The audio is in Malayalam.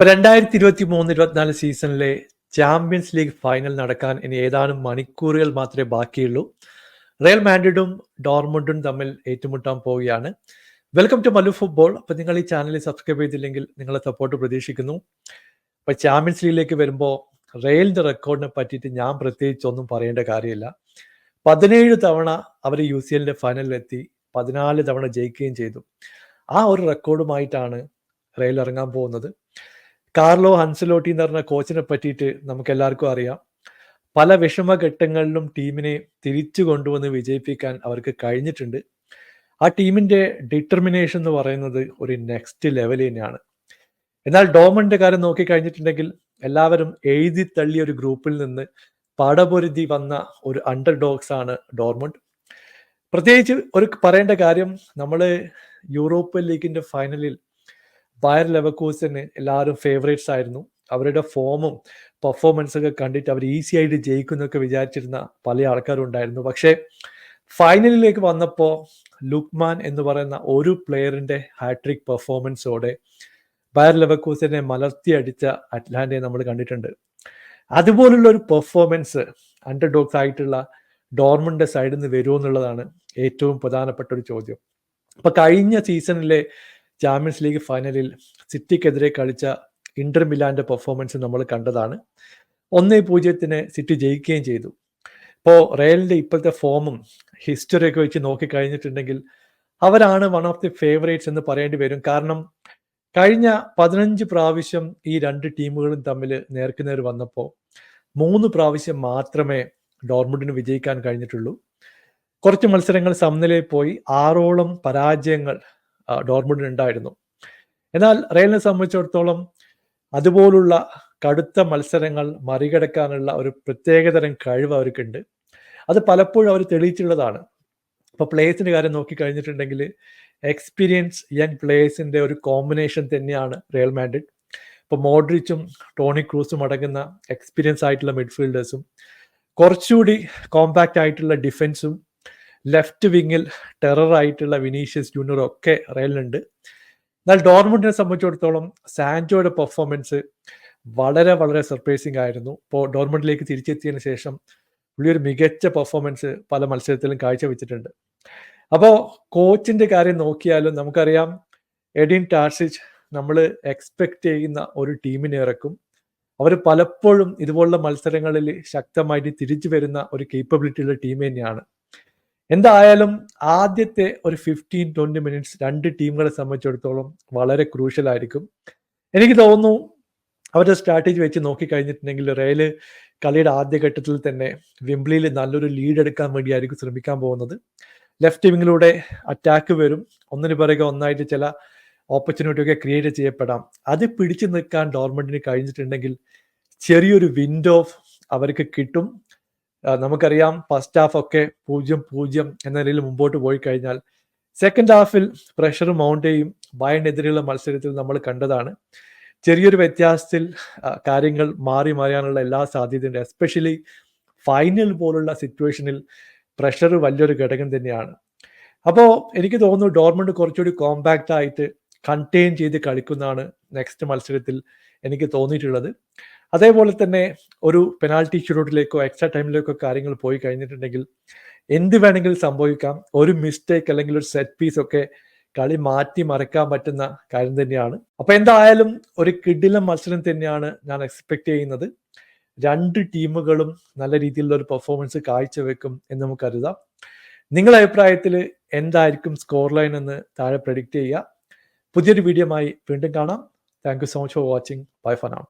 2023-24 സീസണിലെ ചാമ്പ്യൻസ് ലീഗ് ഫൈനൽ നടക്കാൻ ഇനി ഏതാനും മണിക്കൂറുകൾ മാത്രമേ ബാക്കിയുള്ളൂ. റയൽ മാഡ്രിഡും ഡോർമുണ്ടും തമ്മിൽ ഏറ്റുമുട്ടാൻ പോവുകയാണ്. Welcome to Mallu football. അപ്പോൾ നിങ്ങൾ ഈ ചാനൽ സബ്സ്ക്രൈബ് ചെയ്തില്ലെങ്കിൽ നിങ്ങളെ സപ്പോർട്ട് പ്രതീക്ഷിക്കുന്നു. അപ്പോൾ ചാമ്പ്യൻസ് ലീഗിലേക്ക് വരുമ്പോൾ റയലിന്റെ റെക്കോർഡിനെ പറ്റിയിട്ട് ഞാൻ പ്രത്യേകിച്ച് ഒന്നും പറയേണ്ട കാര്യമില്ല. 17 തവണ അവർ UCL ഫൈനലിലെത്തി, 14 തവണ ജയിക്കുകയും ചെയ്തു. ആ ഒരു റെക്കോർഡുമായിട്ടാണ് റയൽ ഇറങ്ങാൻ പോകുന്നത്. കാർലോ അൻസലോട്ടി എന്ന് പറഞ്ഞ കോച്ചിനെ പറ്റിയിട്ട് നമുക്ക് എല്ലാവർക്കും അറിയാം. പല വിഷമഘട്ടങ്ങളിലും ടീമിനെ തിരിച്ചു കൊണ്ടുവന്ന് വിജയിപ്പിക്കാൻ അവർക്ക് കഴിഞ്ഞിട്ടുണ്ട്. ആ ടീമിന്റെ ഡിറ്റർമിനേഷൻ എന്ന് പറയുന്നത് ഒരു നെക്സ്റ്റ് ലെവൽ തന്നെയാണ്. എന്നാൽ ഡോർമുണ്ടിന്റെ കാര്യം നോക്കി കഴിഞ്ഞിട്ടുണ്ടെങ്കിൽ എല്ലാവരും എഴുതി തള്ളിയ ഒരു ഗ്രൂപ്പിൽ നിന്ന് പടപൊരുതി വന്ന ഒരു അണ്ടർ ഡോഗ്സ് ആണ് ഡോർമുണ്ട്. പ്രത്യേകിച്ച് ഒരു പറയേണ്ട കാര്യം, നമ്മൾ യൂറോപ്യൻ ലീഗിന്റെ ഫൈനലിൽ ബയർ ലെവർകൂസന് എല്ലാവരും ഫേവറേറ്റ്സ് ആയിരുന്നു. അവരുടെ ഫോമും പെർഫോമൻസ് ഒക്കെ കണ്ടിട്ട് അവർ ഈസി ആയിട്ട് ജയിക്കുന്നൊക്കെ വിചാരിച്ചിരുന്ന പല ആൾക്കാരും ഉണ്ടായിരുന്നു. പക്ഷേ ഫൈനലിലേക്ക് വന്നപ്പോൾ ലുക്മാൻ എന്ന് പറയുന്ന ഒരു പ്ലെയറിന്റെ ഹാട്രിക് പെർഫോമൻസോടെ ബയർ ലെവർകൂസനെ മലർത്തി അടിച്ച അറ്റ്ലാന്റയെ നമ്മൾ കണ്ടിട്ടുണ്ട്. അതുപോലുള്ള ഒരു പെർഫോമൻസ് അണ്ടർ ഡോഗ്സ് ആയിട്ടുള്ള ഡോർമുണ്ടിന്റെ സൈഡിൽ നിന്ന് വരുമോ എന്നുള്ളതാണ് ഏറ്റവും പ്രധാനപ്പെട്ട ഒരു ചോദ്യം. അപ്പൊ കഴിഞ്ഞ സീസണിലെ ചാമ്പ്യൻസ് ലീഗ് ഫൈനലിൽ സിറ്റിക്കെതിരെ കളിച്ച ഇന്റർ മിലാന്റെ പെർഫോമൻസ് നമ്മൾ കണ്ടതാണ്. 1-0 സിറ്റി ജയിക്കുകയും ചെയ്തു. ഇപ്പോൾ റയലിന്റെ ഇപ്പോഴത്തെ ഫോമും ഹിസ്റ്ററിയൊക്കെ വെച്ച് നോക്കിക്കഴിഞ്ഞിട്ടുണ്ടെങ്കിൽ അവരാണ് വൺ ഓഫ് ദി ഫേവറേറ്റ്സ് എന്ന് പറയേണ്ടി വരും. കാരണം കഴിഞ്ഞ 15 പ്രാവശ്യം ഈ രണ്ട് ടീമുകളും തമ്മിൽ നേർക്കുനേർ വന്നപ്പോൾ 3 പ്രാവശ്യം മാത്രമേ ഡോർമുണ്ടിന് വിജയിക്കാൻ കഴിഞ്ഞിട്ടുള്ളൂ. കുറച്ച് മത്സരങ്ങൾ സമനിലയിൽ പോയി, 6ഓളം പരാജയങ്ങൾ ഡോർമുണ്ടിന് ഉണ്ടായിരുന്നു. എന്നാൽ റയലിനെ സംബന്ധിച്ചിടത്തോളം അതുപോലുള്ള കടുത്ത മത്സരങ്ങൾ മറികടക്കാനുള്ള ഒരു പ്രത്യേകതരം കഴിവ് അവർക്കുണ്ട്. അത് പലപ്പോഴും അവർ തെളിയിച്ചുള്ളതാണ്. ഇപ്പൊ പ്ലേയേഴ്സിന്റെ കാര്യം നോക്കി കഴിഞ്ഞിട്ടുണ്ടെങ്കിൽ എക്സ്പീരിയൻസ് യങ് പ്ലേയേഴ്സിന്റെ ഒരു കോമ്പിനേഷൻ തന്നെയാണ് റയൽ മാഡ്രിഡ്. ഇപ്പൊ മോഡ്രിച്ചും ടോണി ക്രൂസും അടങ്ങുന്ന എക്സ്പീരിയൻസ് ആയിട്ടുള്ള മിഡ്ഫീൽഡേഴ്സും കുറച്ചുകൂടി കോമ്പാക്റ്റ് ആയിട്ടുള്ള ഡിഫൻസും ലെഫ്റ്റ് വിങ്ങിൽ ടെറർ ആയിട്ടുള്ള വിനീഷ്യസ് ജൂനിയറും ഒക്കെ റയലിനുണ്ട്. എന്നാൽ ഡോർമുണ്ടിനെ സംബന്ധിച്ചിടത്തോളം സാൻചോയുടെ പെർഫോമൻസ് വളരെ വളരെ സർപ്രൈസിങ് ആയിരുന്നു. ഇപ്പോൾ ഡോർമുണ്ടിലേക്ക് തിരിച്ചെത്തിയതിനു ശേഷം പുള്ളിയൊരു മികച്ച പെർഫോമൻസ് പല മത്സരത്തിലും കാഴ്ചവെച്ചിട്ടുണ്ട്. അപ്പോൾ കോച്ചിന്റെ കാര്യം നോക്കിയാലും നമുക്കറിയാം, എഡിൻ ടാർസിച്ച് നമ്മൾ എക്സ്പെക്ട് ചെയ്യുന്ന ഒരു ടീമിനെ ഇറക്കും. അവർ പലപ്പോഴും ഇതുപോലുള്ള മത്സരങ്ങളിൽ ശക്തമായിട്ട് തിരിച്ചു വരുന്ന ഒരു കേപ്പബിലിറ്റി ഉള്ള ടീം തന്നെയാണ്. എന്തായാലും ആദ്യത്തെ ഒരു 15-20 മിനിറ്റ്സ് രണ്ട് ടീമുകളെ സംബന്ധിച്ചിടത്തോളം വളരെ ക്രൂഷ്യൽ ആയിരിക്കും. എനിക്ക് തോന്നുന്നു അവരുടെ സ്ട്രാറ്റജി വെച്ച് നോക്കിക്കഴിഞ്ഞിട്ടുണ്ടെങ്കിൽ റയല് കളിയുടെ ആദ്യഘട്ടത്തിൽ തന്നെ വിംബ്ലിയിൽ നല്ലൊരു ലീഡ് എടുക്കാൻ വേണ്ടിയായിരിക്കും ശ്രമിക്കാൻ പോകുന്നത്. ലെഫ്റ്റ് വിങ്ങിലൂടെ അറ്റാക്ക് വരും, ഒന്നിനു പിറകെ ഒന്നായിട്ട് ചില ഓപ്പർച്യൂണിറ്റി ഒക്കെ ക്രിയേറ്റ് ചെയ്യപ്പെടാം. അത് പിടിച്ചു നിൽക്കാൻ ഡോർമുണ്ടിന് കഴിഞ്ഞിട്ടുണ്ടെങ്കിൽ ചെറിയൊരു വിൻഡോ അവർക്ക് കിട്ടും. നമുക്കറിയാം, ഫസ്റ്റ് ഹാഫ് ഒക്കെ 0-0 എന്ന നിലയിൽ മുമ്പോട്ട് പോയി കഴിഞ്ഞാൽ സെക്കൻഡ് ഹാഫിൽ പ്രഷർ മൗണ്ട് ചെയ്യും. ബയണിനെതിരെയുള്ള മത്സരത്തിൽ നമ്മൾ കണ്ടതാണ്. ചെറിയൊരു വ്യത്യാസത്തിൽ കാര്യങ്ങൾ മാറി മറിയാനുള്ള എല്ലാ സാധ്യതയുണ്ട്. എസ്പെഷ്യലി ഫൈനൽ പോലുള്ള സിറ്റുവേഷനിൽ പ്രഷർ വലിയൊരു ഘടകം തന്നെയാണ്. അപ്പോൾ എനിക്ക് തോന്നുന്നു ഡോർമുണ്ട് കുറച്ചുകൂടി കോമ്പാക്റ്റ് ആയിട്ട് കണ്ടെയ്ൻ ചെയ്ത് കളിക്കുന്നതാണ് നെക്സ്റ്റ് മത്സരത്തിൽ എനിക്ക് തോന്നിയിട്ടുള്ളത്. അതേപോലെ തന്നെ ഒരു പെനാൽറ്റി ഷൂട്ടൗട്ടിലേക്കോ എക്സ്ട്രാ ടൈമിലേക്കോ കാര്യങ്ങൾ പോയി കഴിഞ്ഞിട്ടുണ്ടെങ്കിൽ എന്ത് വേണമെങ്കിലും സംഭവിക്കാം. ഒരു മിസ്റ്റേക്ക് അല്ലെങ്കിൽ ഒരു സെറ്റ് പീസ് ഒക്കെ കളി മാറ്റി മറിക്കാൻ പറ്റുന്ന കാര്യം തന്നെയാണ്. അപ്പൊ എന്തായാലും ഒരു കിടിലൻ മത്സരം തന്നെയാണ് ഞാൻ എക്സ്പെക്ട് ചെയ്യുന്നത്. രണ്ട് ടീമുകളും നല്ല രീതിയിലുള്ള ഒരു പെർഫോമൻസ് കാഴ്ചവെക്കും എന്ന് നമുക്ക് കരുതാം. നിങ്ങളുടെ അഭിപ്രായത്തിൽ എന്തായിരിക്കും സ്കോർ ലൈൻ എന്ന് താഴെ പ്രെഡിക്റ്റ് ചെയ്യുക. പുതിയൊരു വീഡിയോയുമായി വീണ്ടും കാണാം. Thank you so much for watching. Bye for now.